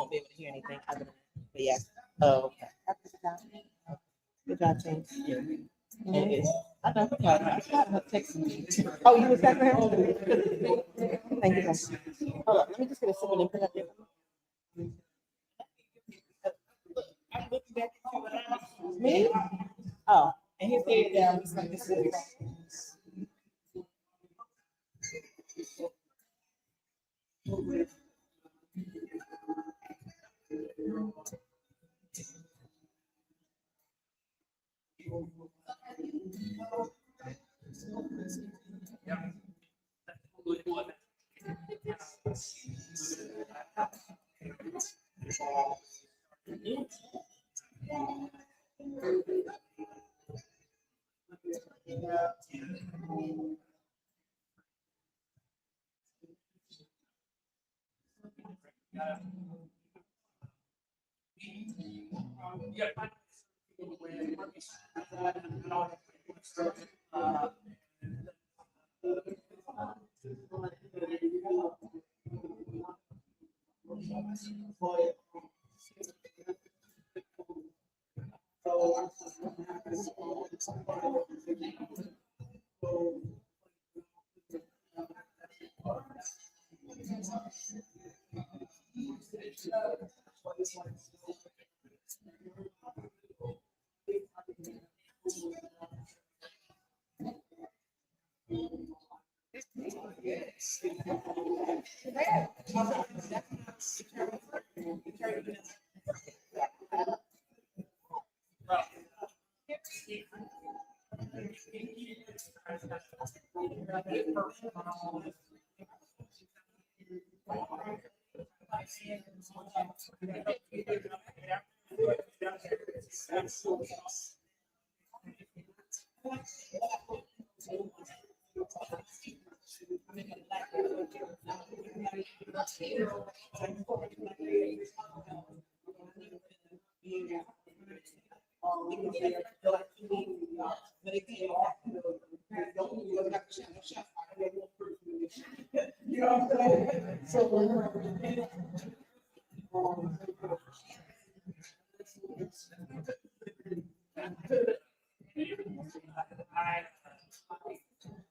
won't be able to hear anything other than that. But yes. Oh, okay. Good job, team. Yeah. It is. I know. I tried to text me. Oh, you was texting him? Thank you. Guys. Hold on. Let me just get a sip and put up there. I'm looking back at me. Oh, and he's head down. He's like this.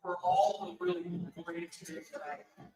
For all the really great experience that I had.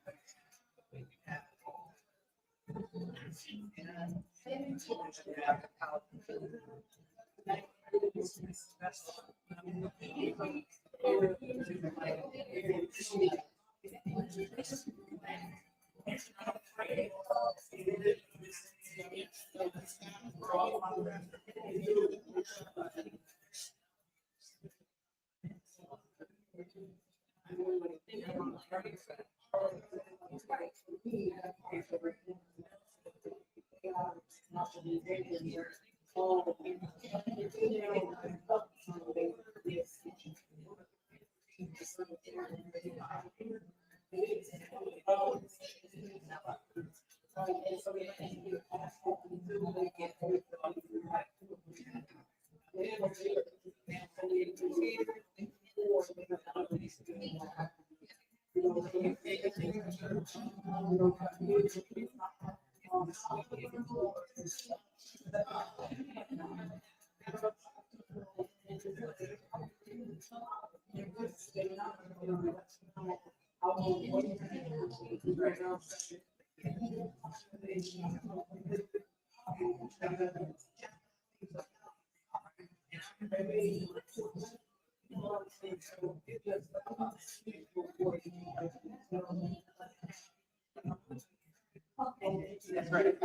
That's right.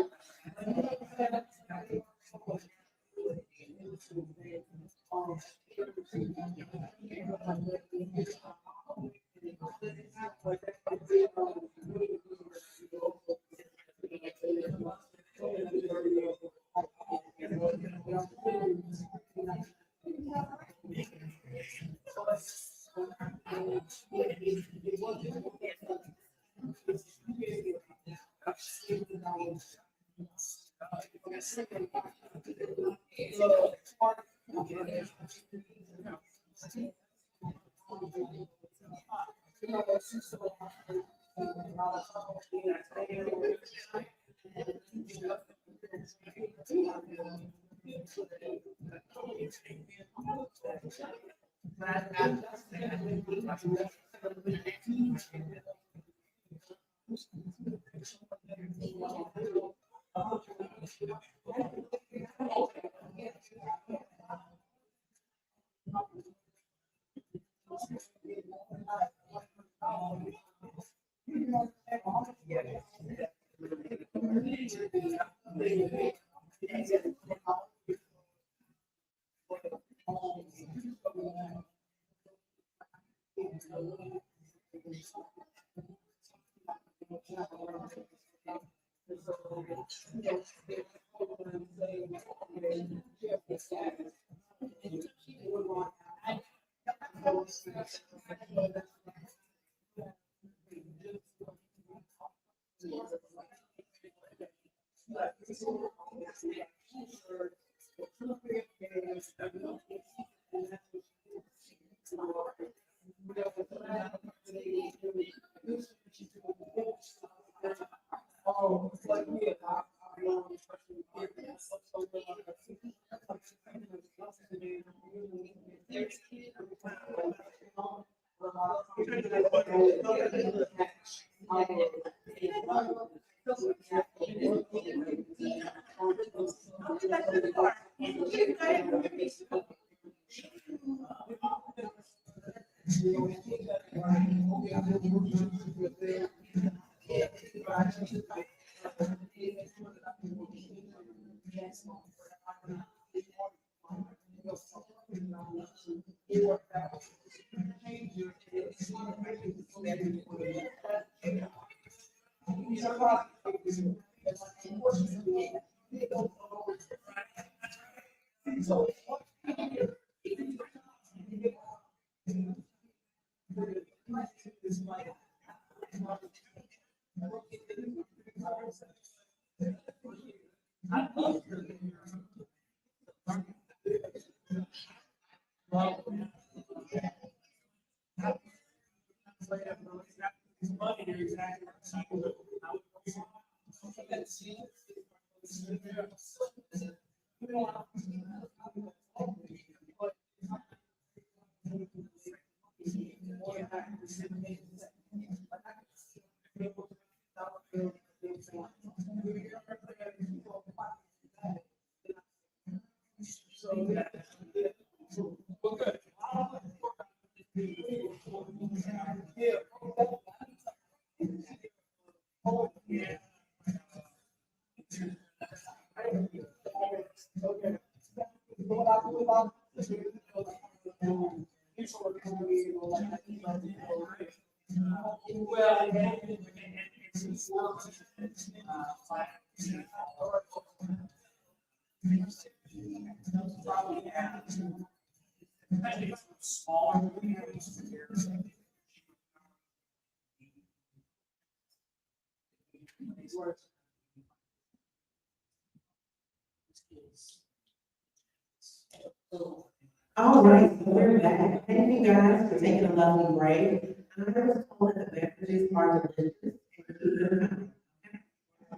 All right, so we're back. Thank you guys for taking a lovely break. I was calling the beverages are delicious. And keep them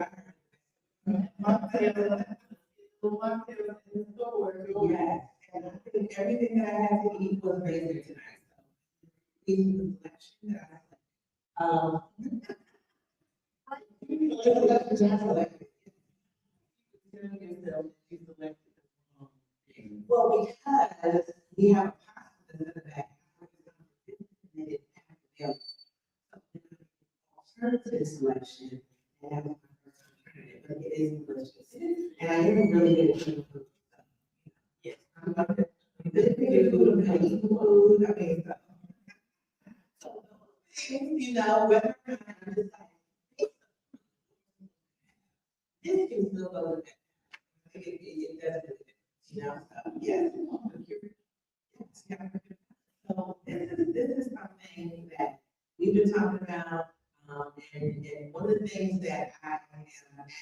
coming. Yes, and I think everything that I had to eat was amazing tonight. So, eating the selection that I well, because we have a pasta in the back. And it has to be alternative selection. And that was my first alternative, but it is delicious. And I didn't really get it from the food. Yes, I'm like, this is food, I'm gonna eat food, I mean, so, you know, whether or not I'm just like, this can still go with that. It does, you know, so, yes. So this is something that we've been talking about, and one of the things that I am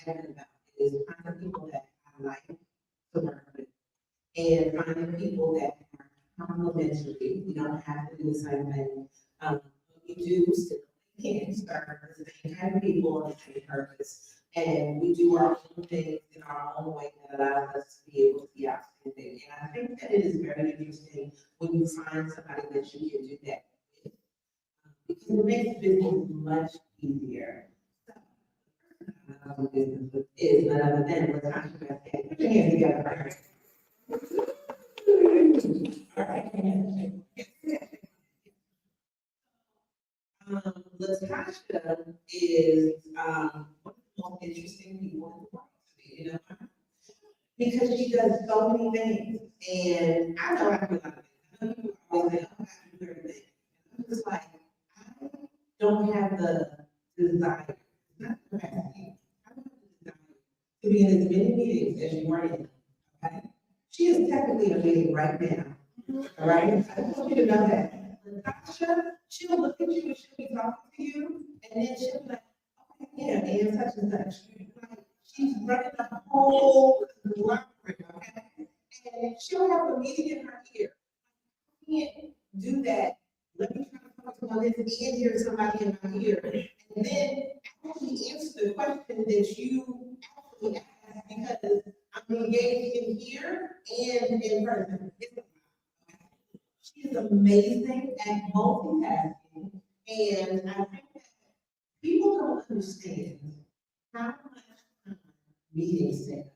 adamant about is finding people that I like to work with, and finding people that are complementary. We don't have to do the same thing. But we do still can serve the same kind of people and the same purpose. And we do our own things in our own way that allows us to be able to be outstanding. And I think that it is very interesting when you find somebody that you can do that with. Because it makes business much easier. Business is none other than Latasha Vasquez. Put your hands together. All right. Latasha is one of the most interesting people in the world to me, you know, because she does so many things, and I know I do a lot of things. I know people always say, "Oh, I do everything." I'm just like, I don't have the desire, not the capacity. I don't have the desire to be in as many meetings as you are in. Okay, she is technically in a meeting right now. All right, I just want you to know that. Natasha, she'll look at you and she'll be talking to you, and then she'll be like, okay, yeah, and such and such. Like, she's running the whole conglomerate, okay? And she'll have a meeting in her ear. I can't do that. Let me try to talk to one of this and hear somebody in my ear. And then actually answer the question that you actually asked because I'm engaged in here and in person. She is amazing at multitasking, and I think that people don't understand how much time meetings take.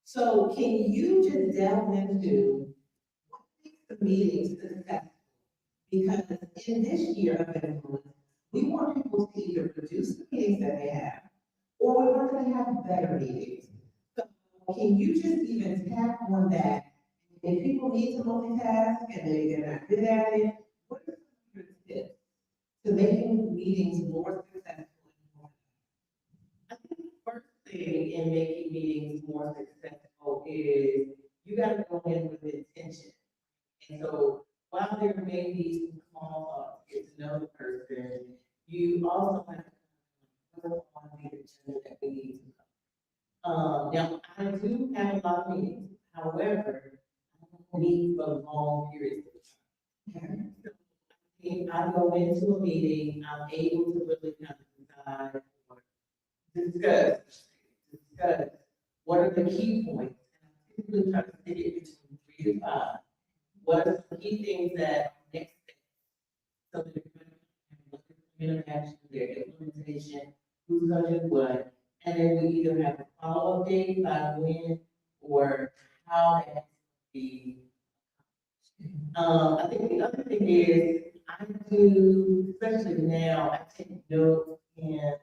So can you just delve into what makes the meetings successful? Because in this year of influence, we want people to either reduce the meetings that they have, or we want them to have better meetings. So can you just even tap on that? If people need to multitask and they're not good at it, what are some of your tips to making meetings more successful? I think the first thing in making meetings more successful is you gotta go in with intention. And so while there may be some small get to know the person, you also have to work on the agenda that we need to cover. Now, I do have a lot of meetings, however, I don't meet for long periods of time. If I go into a meeting, I'm able to really kind of decide or discuss what are the key points. And I typically try to stick it between 3 to 5. What are the key things that are next steps? So that interaction, their implementation, who's gonna do what, and then we either have a follow-up date by when or how that be. I think the other thing is I do, especially now, I take notes in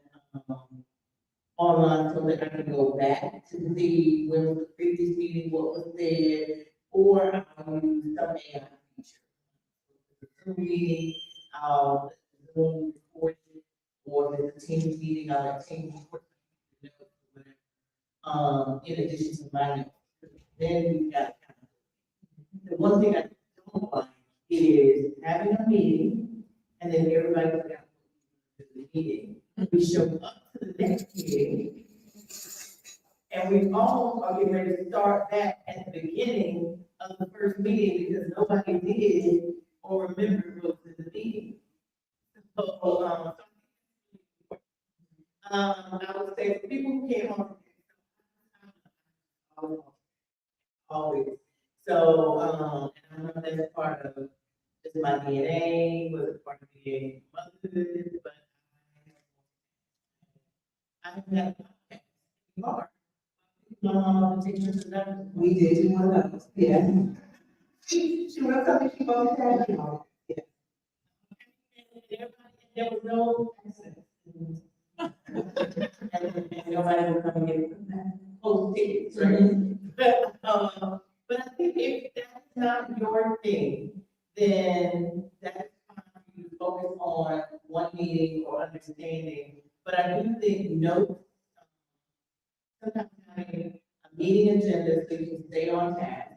online so that I can go back to see when was the previous meeting, what was said, or I'll use some AI feature. The Zoom meeting, Zoom recording, or if it's a Teams meeting, I'll have Teams record. In addition to my notes, then we got the one thing I don't like is having a meeting and then everybody goes out to the meeting. We show up to the next meeting and we all are getting ready to start that at the beginning of the first meeting because nobody did or remembered what was in the meeting. So, I would say for people who came on always. So, and I know that's part of just my DNA, was a part of being motherhood, but I have had a podcast. My mom teachers and that. We did do one of those, yeah. She wrote something, she both had, you know. There was no access. And nobody would come and get post tickets, right? But I think if that's not your thing, then that's fine for you to focus on one meeting or understanding. But I do think notes, sometimes having a meeting agenda so you can stay on task,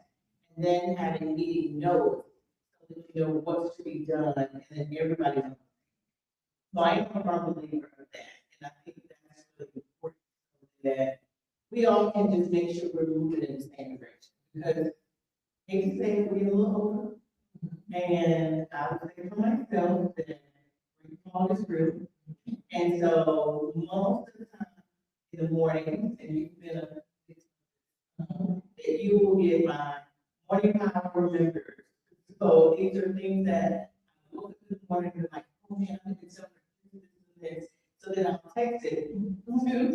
and then having meeting notes so that you know what should be done, and then everybody knows. So I am a firm believer of that, and I think that's really important so that we all can just make sure we're moving in the same direction. Because hate to say it, we're a little older, and I would say for myself that we're all this group, and so most of the time in the morning, and you've been that you will get my morning power reminders. So these are things that I woke up in the morning and like, oh man, I'm gonna do something, this. So then I'll text it. Many of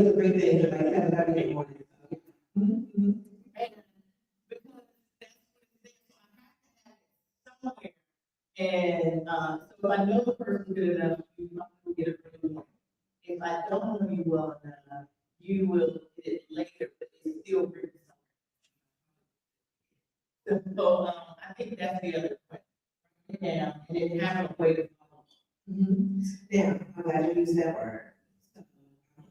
the great things that I have every day morning. And because that's what it is, so I have to have it somewhere. And, so if I know the person good enough, you might get it really well. If I don't know you well enough, you will get it later, but it's still written somewhere. So, I think that's the other point. Yeah, and then have a way to follow. Now, I'm glad you used that word. So,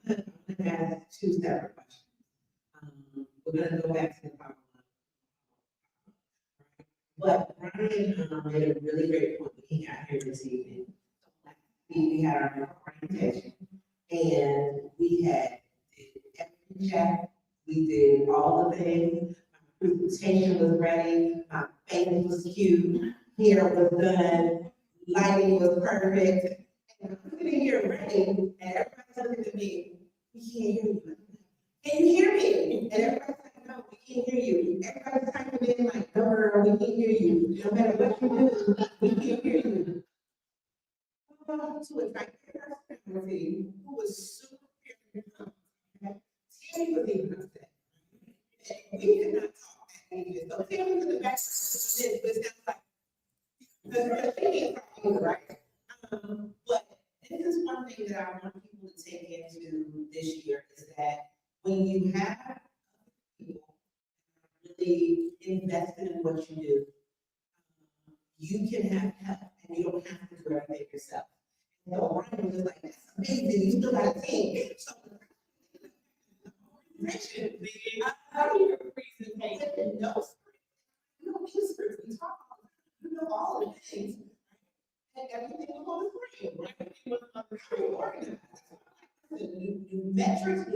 I'm gonna ask two separate questions. We're gonna go back to the power. But Brian, made a really great point when he got here this evening. We had our orientation, and we had every check, we did all the things. My presentation was ready, my face was cute, hair was done, lighting was perfect. And I'm sitting here ready, and everybody's looking at me, we can't hear you. Can you hear me? And everybody's like, no, we can't hear you. Everybody's typing in like, no, girl, we can't hear you. No matter what you do, we can't hear you. To it right there, who was super Tammy was even upset. We could not talk that evening. So Tammy was in the background, but it's not like, the thing is, right? But this is one thing that I want people to take into this year is that when you have people really invested in what you do, you can have help and you don't have to do everything yourself. So Ryan was like, that's amazing, you still got a team. So, How do you presentation? no, you don't need scripts, we talk all the time, you know all the things. And everything was on the screen, right? Everything was on the screen, organized. New metrics,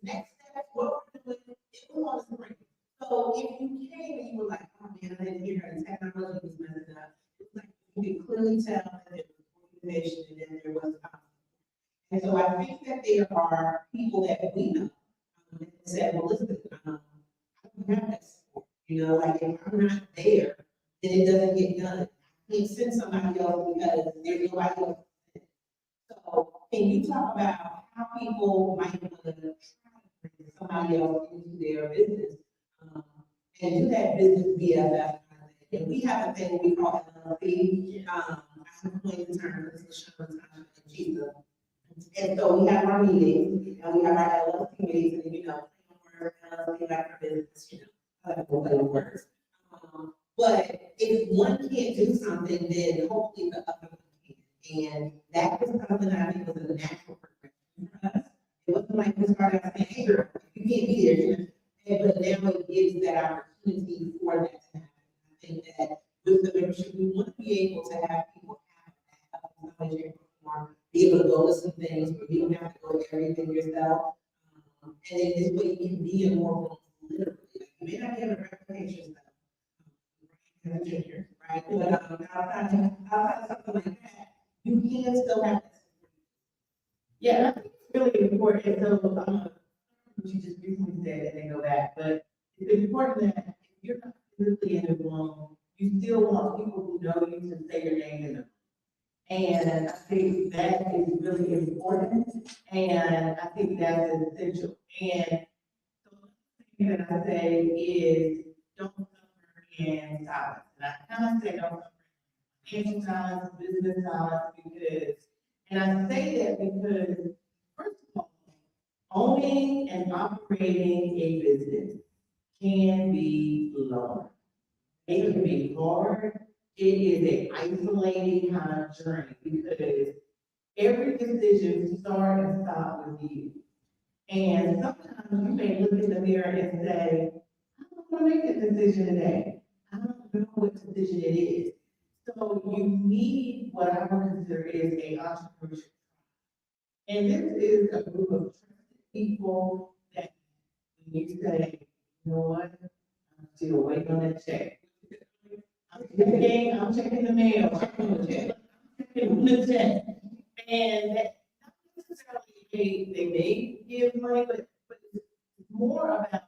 next step, what we're doing, it was on the screen. So if you came and you were like, oh man, I didn't hear her, the technology was messing up, it's like, you could clearly tell that there was organization and then there was. And so I think that there are people that we know that said, well, listen, I don't have that support. You know, like if I'm not there, then it doesn't get done. I can't send somebody else because there's nobody else. So can you talk about how people might want to try to bring somebody else into their business and do that business BFF? And we have a thing we call LLC. I'm going to turn this to Sean and Jesus. And so we have our meetings and we have our LLC meetings and, you know, LLC like our business, you know, words. But if one can't do something, then hopefully the other one can. And that was something that I think was a natural progression for us. It wasn't like we started out saying, hey, girl, you can't be there. But now it gives that opportunity for that to happen. I think that with the membership, we want to be able to have people have that be able to go to some things where you don't have to go to everything yourself. And then this way you can be in more room, literally. Like, you may not be able to replicate yourself. Right? But outside of something like that, you can still have that. Yeah, I think it's really important. So, you just recently said and then go back, but it's important that if you're not physically in the room, you still want people who know you to say your name in the room. And I think that is really important, and I think that's essential. And the thing that I say is, don't suffer in silence. And I kind of say don't suffer in financial silence, business silence, because, and I say that because, first of all, owning and operating a business can be long. It can be hard. It is an isolating kind of journey because every decision starts and stops with you. And sometimes you may look in the mirror and say, I don't want to make a decision today. I don't know what decision it is. So you need what I would consider is a entrepreneurship. And this is a group of people that when you say, you know what, I'm still waiting on that check. I'm checking the mail. I'm checking the check. And that, not necessarily they may give money, but it's more about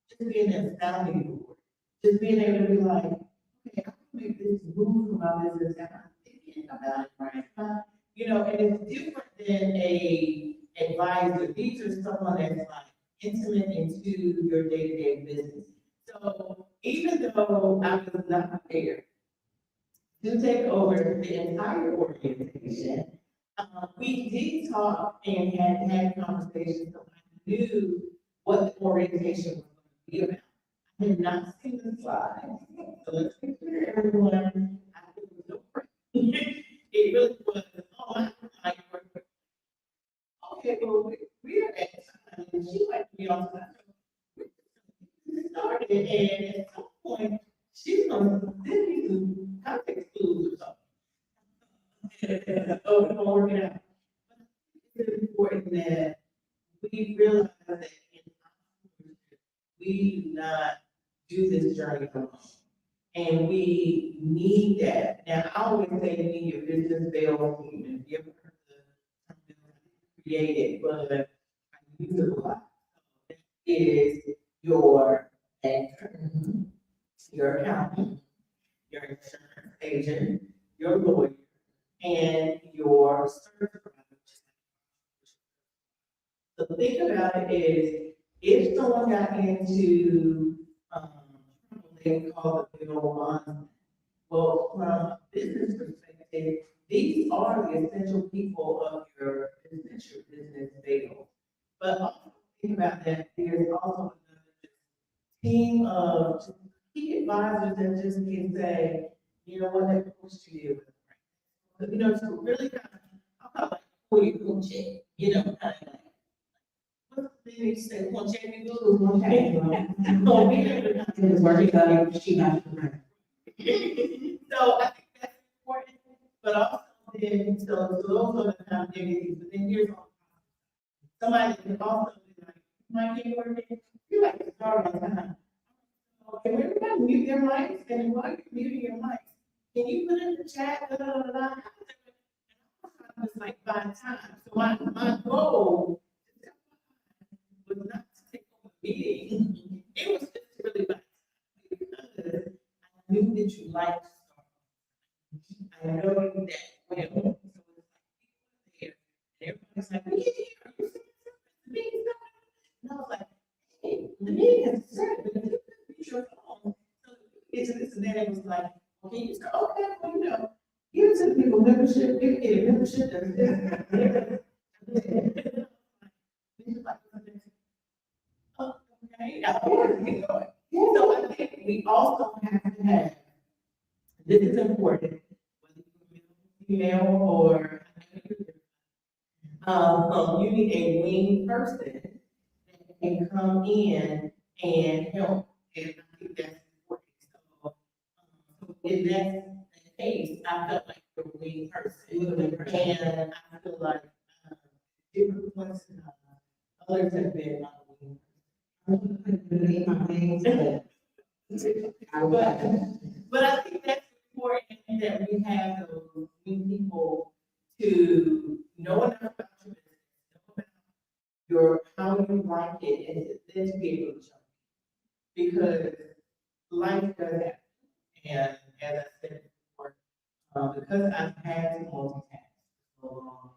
just being a sounding board. Just being able to be like, okay, I can make this move for my business, and I'm thinking about it, right? You know, and it's different than a advisor. These are someone that's like intimate into your day-to-day business. So even though I was not there to take over the entire organization, we did talk and had conversations, so I knew what the orientation was going to be about. I had not seen the slide, so let's be clear, everyone, I think it was so great. It really was, oh my, like, okay, well, we're at time, and she might be on time. We started, and at some point, she's gonna send me some context clues or something. Oh, work it out. It's important that we realize that in entrepreneurship, we do not do this journey alone. And we need that. Now, I always say you need your business bill, and you ever heard the term created, but I use it a lot. That is your banker, your accountant, your insurance agent, your lawyer, and your service provider. The thing about it is, if someone got into, they call it the old bond, well, from a business perspective, these are the essential people of your business veil. But also think about that, there's also another team of key advisors that just can say, you know what, they're supposed to deal with it. Right? You know, to really kind of, I'll call it like, pull your coaching, you know, kind of like, what's the thing they say, one check me good, one check me wrong. Oh, we have to- It was working out, she not. So I think that's important, but also then, so those are the kind of things, but then here's all. Somebody can also be like, my kid working, you like to start on time. Okay, everybody mute their mics, and while you're muting your mics, can you put in the chat, blah, blah, blah, blah. It's like by time, so my goal was not to take over the meeting, it was just really by time, because I knew that you liked to start. I know you that well, so it's like, there, and everybody's like, well, yeah, are you saying something? The meeting's not. And I was like, hey, the meeting has started, but if you could be your phone, so it's this and then it was like, okay, you start, okay, well, you know, give some people membership, you get a membership, okay, so I think we also have to have, this is important, whether you're female or you need a wing person that can come in and help, and I think that's important. So, in that case, I felt like the wing person, and I feel like, different points, others have been on the wing. But I think that's important that we have those wing people to know enough about your business, know about your, how you like it, and then to be able to jump. Because life does happen. And as I said before, because I've had to multitask for so long,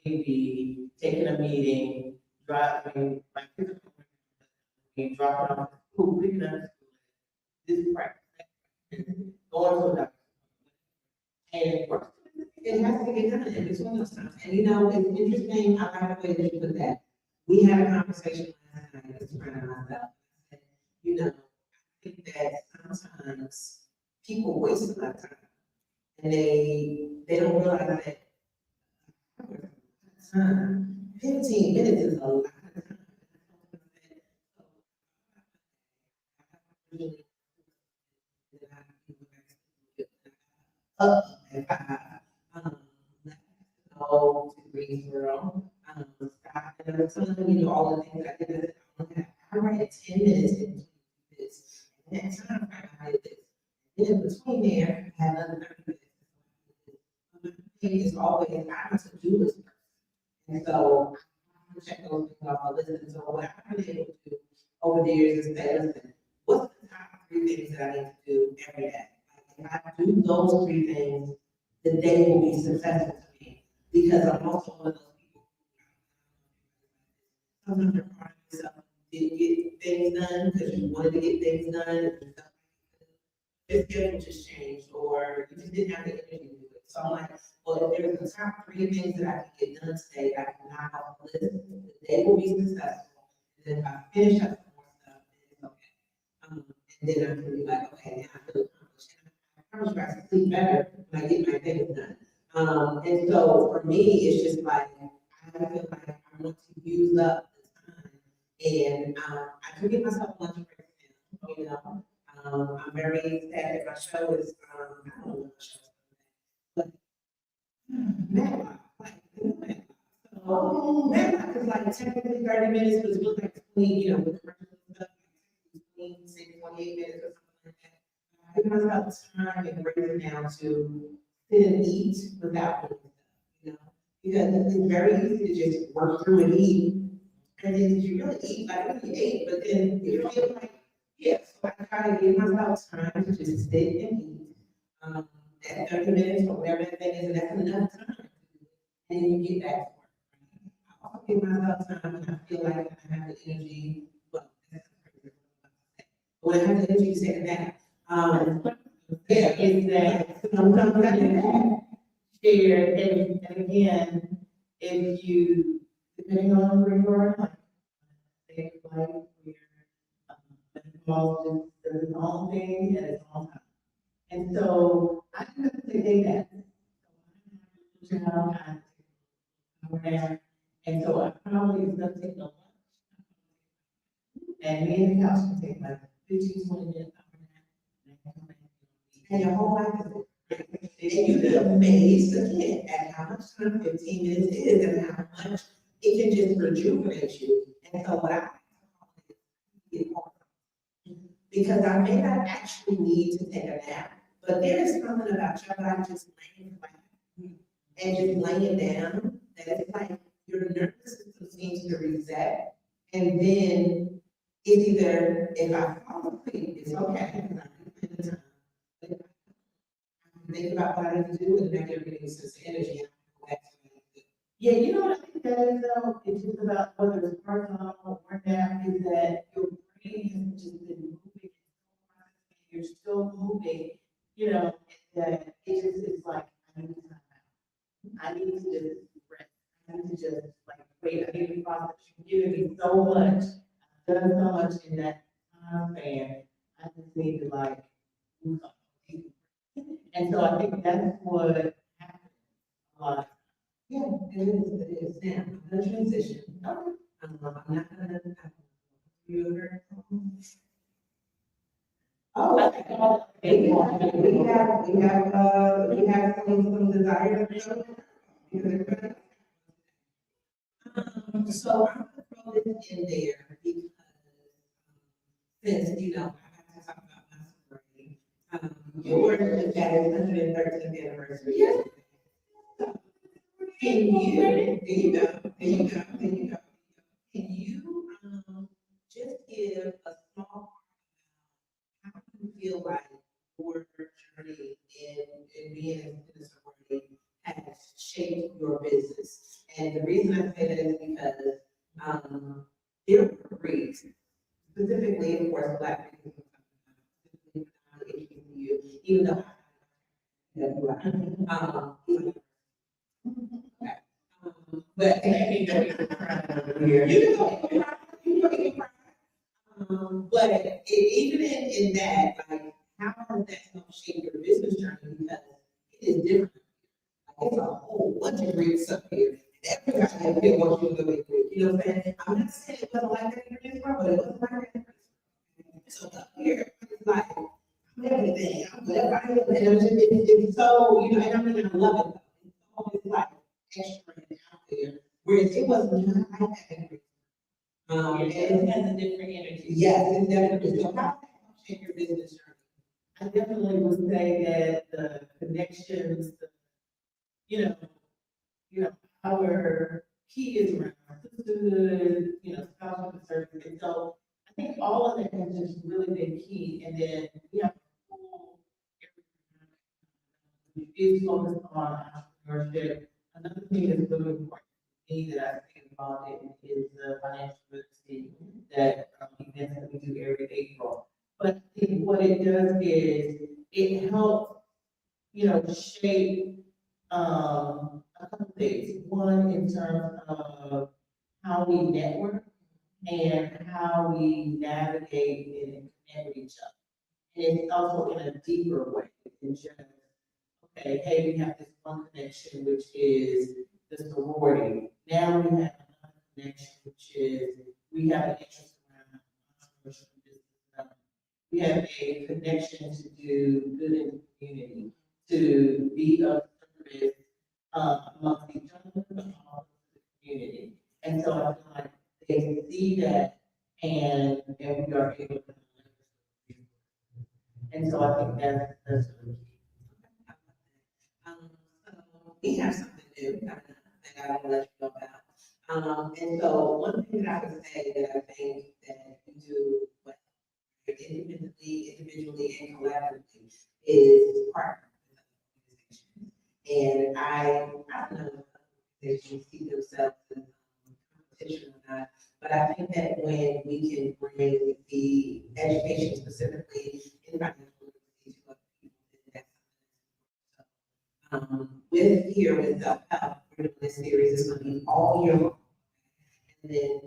maybe taking a meeting, driving, like, dropping off at school, picking up at school, this practice, going to a doctor. And it works. It has to get done in between those times. And you know, it's interesting, I like the way that you put that. We had a conversation last night, this friend and myself. And, you know, I think that sometimes people waste a lot of time. And they don't realize that time, 15 minutes is a lot of time. Go to Greensboro, stop, and some of them, you know, all the things I did. I read 10 minutes in this, and that time I did this. And in between there, I had another 30 minutes. thing is always, I'm a to-do list person. And so I check those things off my list. And so what I've been able to do over the years is say, listen, what's the top 3 things that I need to do every day? Like, if I do those 3 things, the day will be successful to me. Because I'm also one of those people who sometimes you're part of yourself, didn't get things done because you wanted to get things done. And stuff. Your schedule just changed, or you just didn't have the energy to do it. So I'm like, well, if there's the top 3 things that I can get done today, I can knock off the list. The day will be successful. And then if I finish up some more stuff, then it's okay. And then I can be like, okay, now I feel accomplished. I promise you, I sleep better when I get my things done. And so for me, it's just like, I feel like I want to use up the time. And I can give myself lunch breaks now, you know. I'm very sad that my show is, I don't know what my show is, but Matlock, like, Matlock is like technically 30 minutes, but it's really like 20, you know, with commercials and stuff, 28 minutes or something like that. I give myself time and break it down to sit and eat without doing stuff, you know, because it's very easy to just work through and eat, and then you really eat, like, really ate, but then you feel like, yeah, so I try to give myself time to just sit and eat, that 30 minutes or whatever that thing is, and that's enough time. And then you get back to work. I also give myself time when I feel like I have the energy, well, that's crazy. When I have the energy to take a nap. Yeah, Is that sometimes I do that. Share, and again, if you, depending on where you are, like, say, like, most does its own thing at its own time. And so I have to take that. So I over there. And so I probably is gonna take a lunch. And me and the couch can take like 15, 20 minutes. And your whole life is, and you get amazed again at how much time 15 minutes is and how much it can just rejuvenate you. And so what I because I may not actually need to take a nap, but there is something about your body just laying back and just laying down that it's like your nervous system seems to reset. And then it's either, if I fall asleep, it's okay. Think about what I need to do and then give me some energy. Yeah, you know what I think that is though, it's just about whether it's part-time or nap, is that your brain has just been moving. You're still moving, you know, that it just is like, I need to time out. I need to just rest. I need to just like, wait, I need to process. You're giving me so much, I've done so much in that time span. I just need to like, move on. And so I think that's what happens a lot. Yeah, it is now. I'm gonna transition. I'm not gonna. Oh, we have some desire. So I'm gonna throw this in there because, since, you know, I have to talk about my story. Yours is at its 113th anniversary. Yes. Can you, there you go, there you go, there you go. Can you, just give a small, how you feel like your journey in being in the sorority has shaped your business? And the reason I say that is because, there were Greeks, specifically, of course, Black people, even though but you know, but even in that, like, how has that helped shape your business journey? Because it is different. Like, it's a whole bunch of Greeks up here. Everybody up here wants you to go with Greek. You know what I'm saying? I'm not saying it wasn't like that in Israel, but it wasn't like that in Israel. So up here, it's like everything, whatever I am, and it's so, you know, and I mean, I love it. It's always like extra and out there, whereas it wasn't like that in Greece. It has a different energy. Yes, it definitely. So how does that shape your business journey? I definitely would say that the connections, you know, our kids around sisterhood, scholarship service. And so I think all of that has just really been key. And then we have a whole area is focused on entrepreneurship. Another thing that's really important to me that I think about it is the financial literacy that events that we do every April. But I think what it does is it helps, shape a couple things. One, in terms of how we network and how we navigate and connect with each other. And it's also in a deeper way than just, okay, hey, we have this one connection, which is the sorority. Now we have another connection, which is we have an interest around entrepreneurship and business development. We have a connection to do good in the community, to be of service amongst each other, but also the community. And so I feel like they see that and we are able to. And so I think that's really key. So we have something new that I want to let you know about. And so one thing that I would say that I think that you do well, individually and collaboratively is partner with organizations. And I don't know if organizations see themselves in competition or not, but I think that when we can bring the education specifically in financial literacy to other people, then that's with self-help, we're doing this series, it's gonna be all year long. And then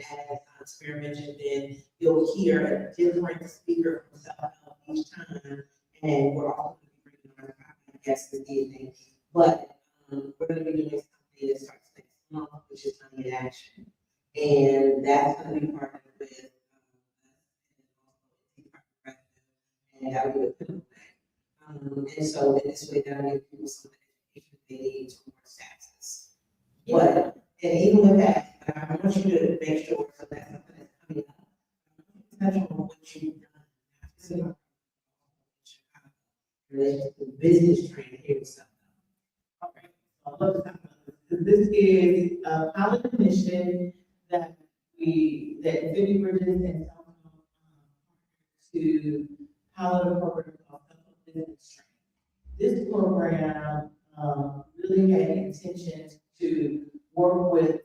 as Spirit mentioned, then you'll hear a different speaker from self-help each time. And we're also gonna be bringing our guests this evening. But we're gonna be doing something that starts next month, which is Money in Action. And that's gonna be partnered with and that will be and so in this way that'll give people some education they need to more status. But and even with that, I want you to make sure that that's something that's coming up. Touch on what you've done in relation to business training here and stuff. Okay, so I'd love to talk about this. This is a pilot initiative that Infinity Bridges and to pilot a program called business training. This program really had intention to work with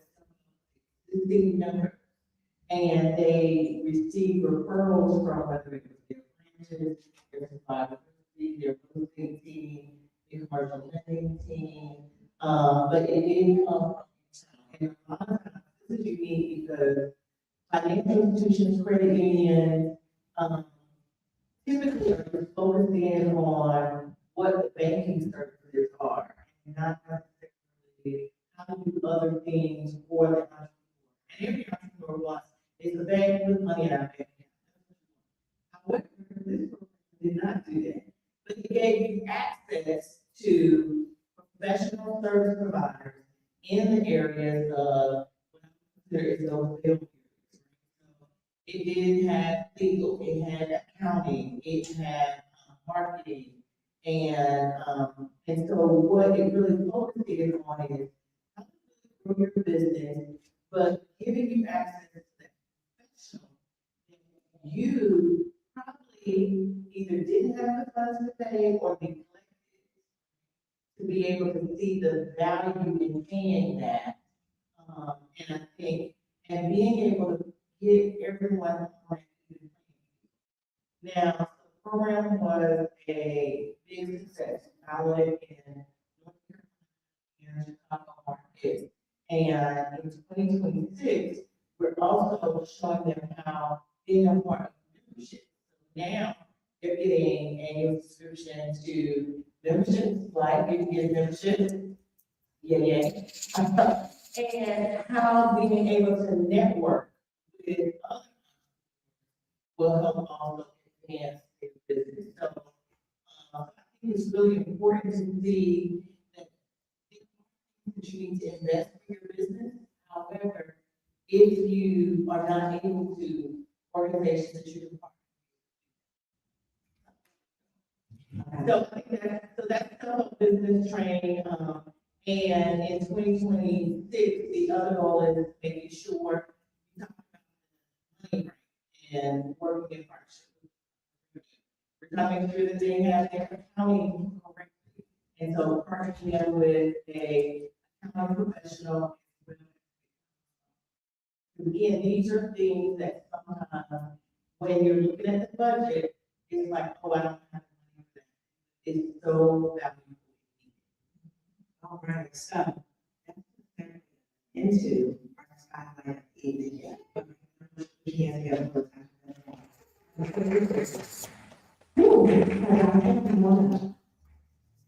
existing members, and they receive referrals from whether it was their branches, their survivor, their real estate team, their commercial lending team, but it didn't come from, and a lot of times this is unique because financial institutions, credit unions, typically are just focusing on what the banking services are, and not necessarily how to do other things for the entrepreneur. And every entrepreneur wants is the bank with money in our bank account. However, this program did not do that, but it gave you access to professional service providers in the areas of what there is no failure. It did have legal, it had accounting, it had marketing, and so what it really focuses on is how to grow your business, but giving you access to that professional that you probably either didn't have the funds to pay or neglected to be able to see the value in paying that. And I think, and being able to get everyone on now, the program was a big success, pilot in North Carolina and Chicago market. And in 2026, we're also showing them how being a part of membership. So now they're getting annual subscription to memberships, like you can get membership. Yeah. And how being able to network with others will help also enhance their business. So I think it's really important to see that you need to invest in your business. However, if you are not able to, organizations that you can partner. So I think that's business training. And in 2026, the other goal is making sure we talk about money right and working in partnership. We're talking through the thing as they're accounting correctly. And so partnering with a accounting professional. Again, these are things that sometimes when you're looking at the budget, it's like, oh, I don't have money for that. It's so valuable. All right, so that's into our spotlight evening. Yeah,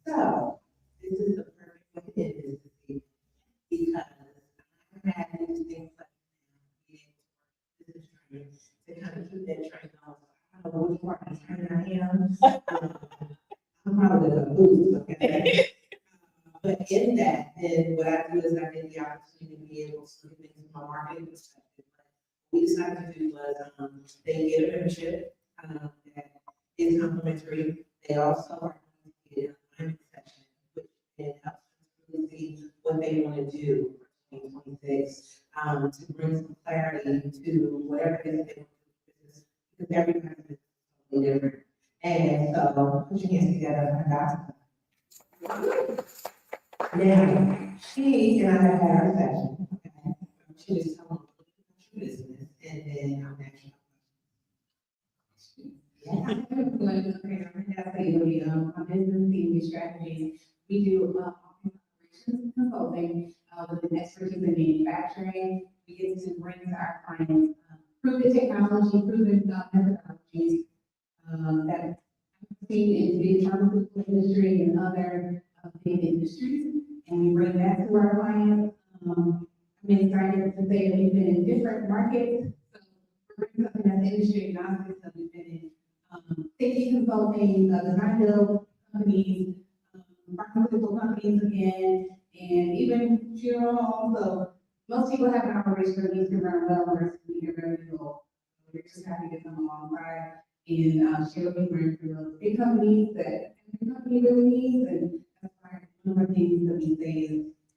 so, this is the perfect way to end this evening, because I had these things like, to kind of keep that train going. I don't know which part of the train I am. I'm probably gonna lose, okay? But in that, then what I do is I get the opportunity to be able to look into my marketing perspective. What we decided to do was, they get a membership, that is complimentary. They also are going to get a learning session, which can help them really see what they want to do for 2026, to bring some clarity to whatever it is they want to do, because every person is totally different. And so, put your hands together, I got now, she and I have had our session, okay? She was telling me her business, and then I'm actually. Yeah. My business team strategies, we do operations consulting with an expertise in manufacturing. We get to bring to our clients proven technology, proven methodologies that I've seen in the pharmaceutical industry and other big industries, and we bring that to our clients. I'm excited to say that we've been in different markets. So we're bringing something that's industry agnostic, so we've been in safety consulting, design build companies, pharmaceutical companies again, and even funeral homes. So most people have an operation that needs to run well versus meet a revenue goal. We're just happy to come alongside and share what we learned from those big companies that every company really needs, and that's why one of the things that we say is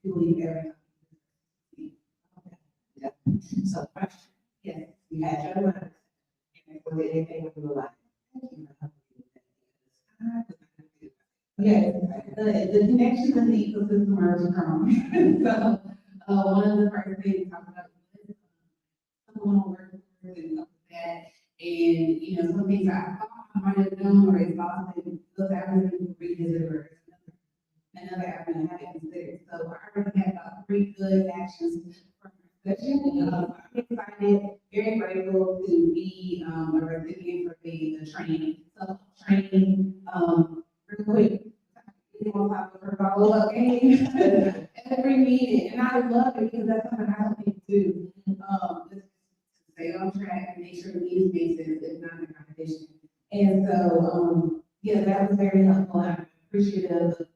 we believe every company. Yeah. So, question, yes, you had your mind, and was there anything you were like? Yes, the connection in the ecosystem are strong. So, one of the first things we talked about was someone working and stuff like that. And, you know, some things I thought I might have known or exhausted, those avenues revisit or another avenue I haven't considered. So I already had about 3 good actions from our session. I'm excited, very grateful to be a recipient for the training. So training, real quick, we want to talk about follow-up game every meeting, and I love it because that's something I don't think do. Just stay on track and make sure the meeting makes sense, if not the competition. And so, yeah, that was very helpful. I'm appreciative of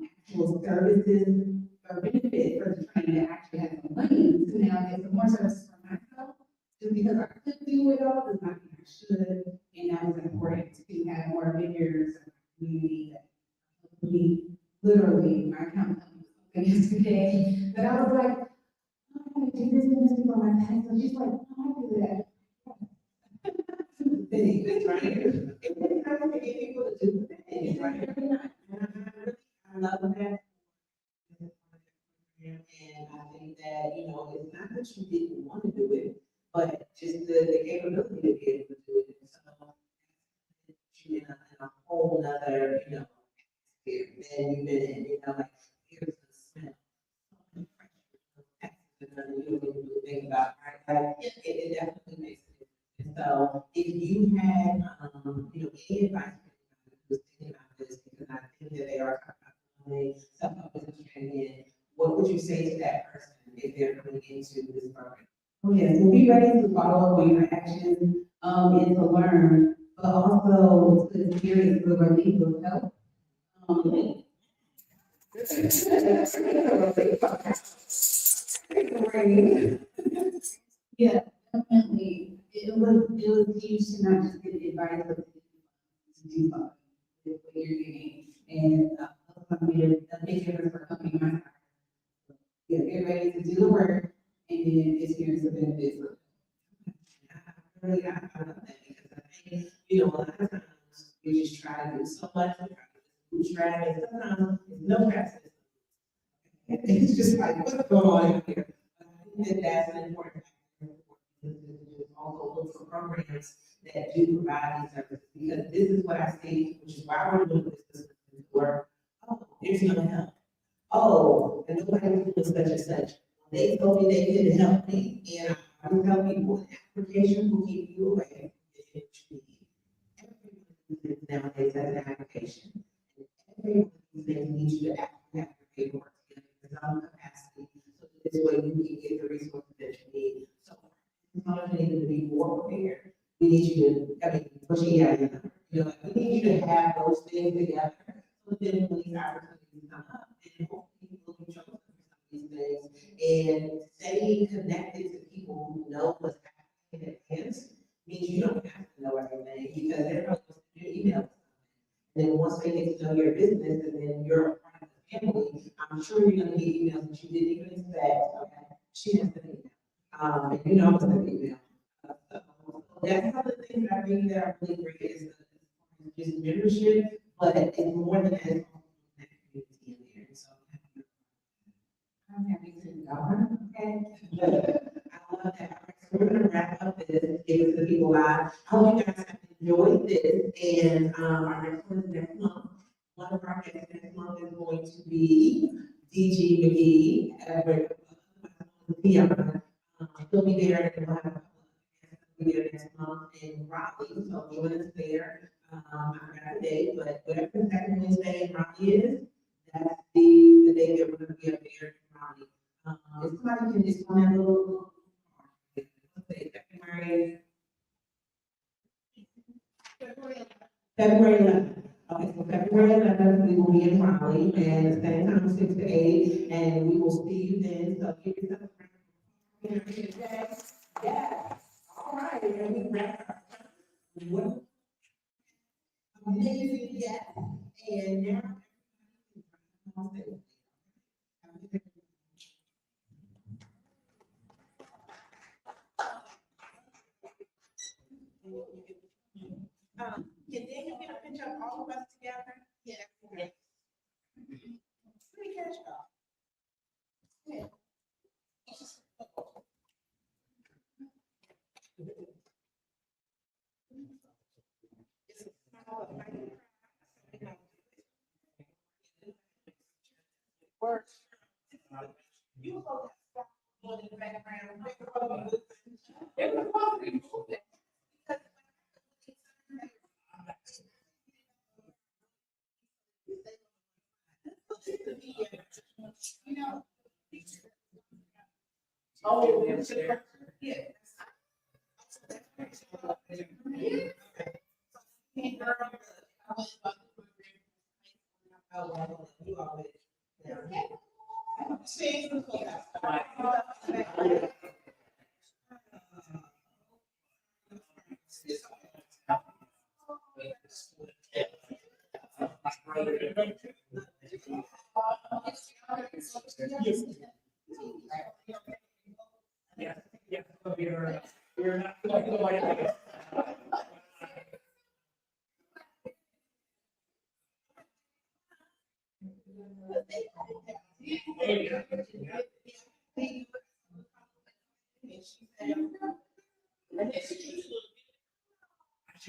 actual services or benefit for the training that actually has some money to now get some more services for myself. Just because I could do it all does not mean I should, and that was important to have more vendors in the community that we literally, my account yesterday, that I was like, oh, I do this for my tax, and she's like, oh, I do that. It's right here. It's time to get people to do the thing, it's right here. I love that. And I think that, you know, it's not that you didn't want to do it, but just the capability to be able to do it. So, you in a whole nother, you know, sphere than you've been in, you know, like, here's the smell. You don't even think about, right? Like, it definitely makes a difference. So if you had, you know, any advice for anybody who's thinking about this, because I think that they are talking about self-publishing training, what would you say to that person if they're coming into this program? Oh, yes, we'll be ready to follow up on your actions, and to learn, but also to experience the relief of help. Yeah, definitely. It was huge to not just get advice, but to do something with what you're getting. And be a big difference for company my size. Get ready to do the work and then experience the benefits of it. Really, I love that because I think, you know, a lot of times we just try to do so much, we try to bootstrap, and sometimes there's no practice. And it's just like, what's going on here? But I think that that's an important factor for businesses to also look for programs that do provide these services, because this is what I see, which is why we're doing this business work. Oh, there's no help. Oh, and nobody was doing such and such. They told me they couldn't help me, and I would tell people, an application will keep you away from what you need. Everyone uses nowadays as an application. Everyone needs you to actually have your paperwork together in some capacity, so that this way you can get the resources that you need. So, we need to be more prepared. We need you to, I mean, pushing out your number. You know, like, we need you to have those things together, so then when these opportunities come up, and hopefully people can show up for some of these things. And staying connected to people who know what's happening in advance means you don't have to know everything, because everybody wants to do email. And then once they get to know your business and then you're a part of the family, I'm sure you're gonna get emails that you didn't even expect. Okay, she has an email. And you know what's an email. So that's how the things that I think that are really great is just membership, but it's more than that. It's also that community in there. So I'm happy to go. I love that. All right, so we're gonna wrap up this, give it to the people live. I hope you guys have enjoyed this, and, our next one is next month. One of our guests next month is going to be DG McGee, Dion. He'll be there, and we'll have a couple of guests will be there next month in Raleigh, so join us there. I forgot the date, but whatever the second Wednesday in Raleigh is, that's the day that we're gonna be up there in Raleigh. If somebody can just find a little, let's say February 11th. Okay, so February 11th, we will be in Raleigh, and the same time, 6 to 8, and we will see you then, so give yourself a round. Yeah, all right, and we wrap up. What amazing, yes, and now. Can Daniel get a picture of all of us together? Yeah. Okay. Let me catch y'all. Yeah. Works. You hold that stuff in the background. You know. Oh, yeah. Yeah, yeah, we're not like the white.